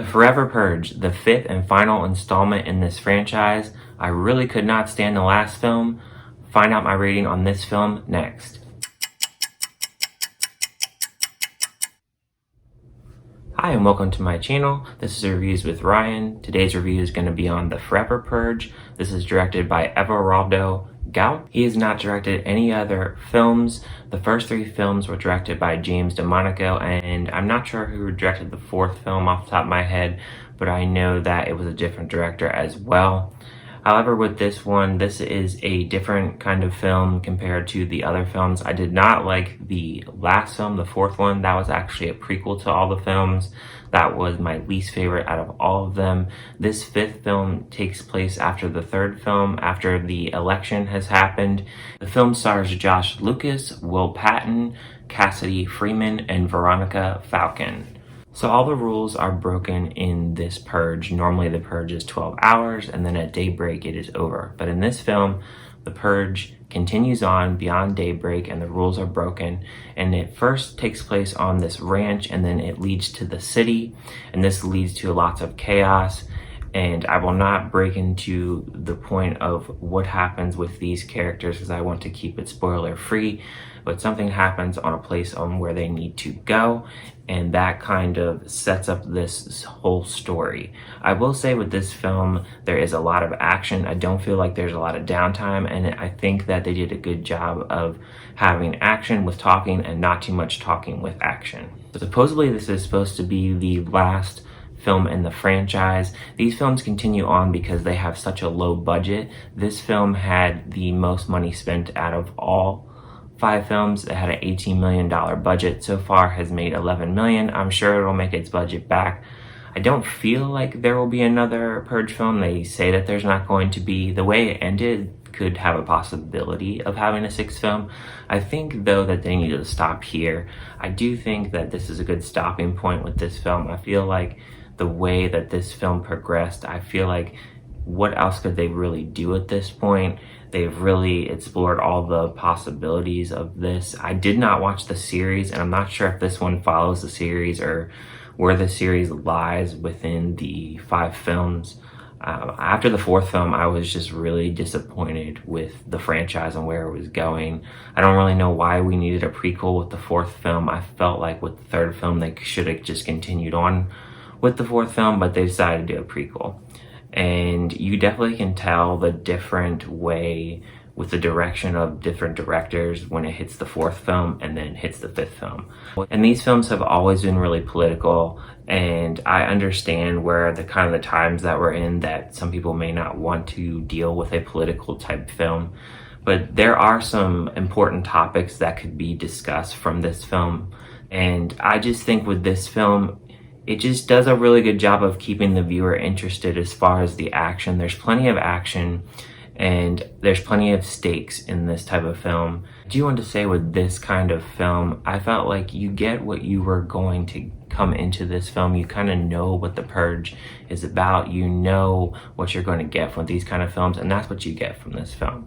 Forever Purge, the fifth and final installment in this franchise. I really could not stand the last film. Find out my rating on this film next. Hi and welcome to my channel. This is Reviews with Ryan. Today's review is going to be on The Forever Purge. This is directed by Everaldo Gout. He has not directed any other films. The first three films were directed by James DeMonico, and I'm not sure who directed the fourth film off the top of my head, but I know that it was a different director as well. However, with this one, this is a different kind of film compared to the other films. I did not like the last film, the fourth one. That was actually a prequel to all the films. That was my least favorite out of all of them. This fifth film takes place after the third film, after the election has happened. The film stars Josh Lucas, Will Patton, Cassidy Freeman, and Veronica Falcon. So all the rules are broken in this purge. Normally the purge is 12 hours and then at daybreak it is over. But in this film, the purge continues on beyond daybreak and the rules are broken. And it first takes place on this ranch and then it leads to the city. And this leads to lots of chaos. And I will not break into the point of what happens with these characters because I want to keep it spoiler free. But something happens on a place on where they need to go, and that kind of sets up this whole story. I will say with this film, there is a lot of action. I don't feel like there's a lot of downtime, and I think that they did a good job of having action with talking and not too much talking with action. So supposedly this is supposed to be the last film in the franchise. These films continue on because they have such a low budget. This film had the most money spent out of all 5 films. It had an $18 million budget. So far has made $11 million. I'm sure it'll make its budget back. I don't feel like there will be another Purge film. They say that there's not going to be. The way it ended could have a possibility of having a 6th film. I think though that they need to stop here. I do think that this is a good stopping point with this film. I feel like the way that this film progressed, I feel like what else could they really do at this point? They've really explored all the possibilities of this. I did not watch the series, and I'm not sure if this one follows the series or where the series lies within the 5 films. After the 4th film, I was just really disappointed with the franchise and where it was going. I don't really know why we needed a prequel with the 4th film. I felt like with the 3rd film, they should have just continued on with the 4th film, but they decided to do a prequel. And you definitely can tell the different way with the direction of different directors when it hits the 4th film and then hits the 5th film. And these films have always been really political, and I understand where the kind of the times that we're in that some people may not want to deal with a political type film. But there are some important topics that could be discussed from this film. And I just think with this film, it just does a really good job of keeping the viewer interested as far as the action. There's plenty of action and there's plenty of stakes in this type of film. I do want to say with this kind of film, I felt like you get what you were going to come into this film. You kind of know what the Purge is about. You know what you're going to get from these kind of films, and that's what you get from this film.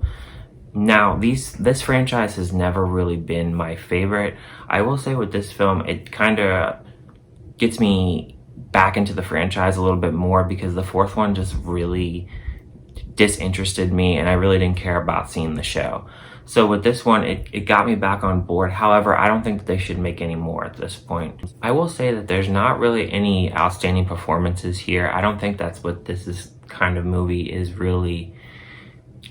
Now, this franchise has never really been my favorite. I will say with this film, it kind of gets me back into the franchise a little bit more because the 4th one just really disinterested me and I really didn't care about seeing the show. So with this one, it got me back on board. However, I don't think that they should make any more at this point. I will say that there's not really any outstanding performances here. I don't think that's what this kind of movie is really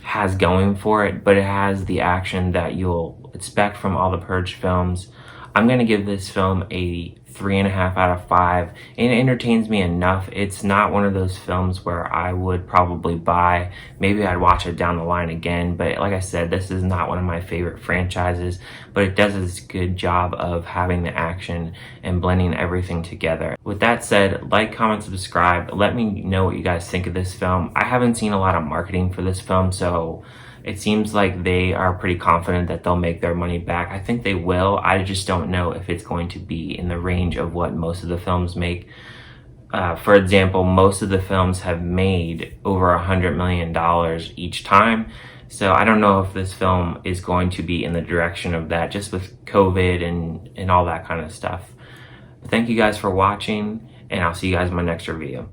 has going for it, but it has the action that you'll expect from all the Purge films. I'm going to give this film a 3.5 out of 5. It entertains me enough. It's not one of those films where I would probably buy. Maybe I'd watch it down the line again, but like I said, this is not one of my favorite franchises, but it does a good job of having the action and blending everything together. With that said, like, comment, subscribe. Let me know what you guys think of this film. I haven't seen a lot of marketing for this film, so it seems like they are pretty confident that they'll make their money back. I think they will. I just don't know if it's going to be in the range of what most of the films make. For example, most of the films have made over $100 million each time. So I don't know if this film is going to be in the direction of that, just with COVID and all that kind of stuff. Thank you guys for watching, and I'll see you guys in my next review.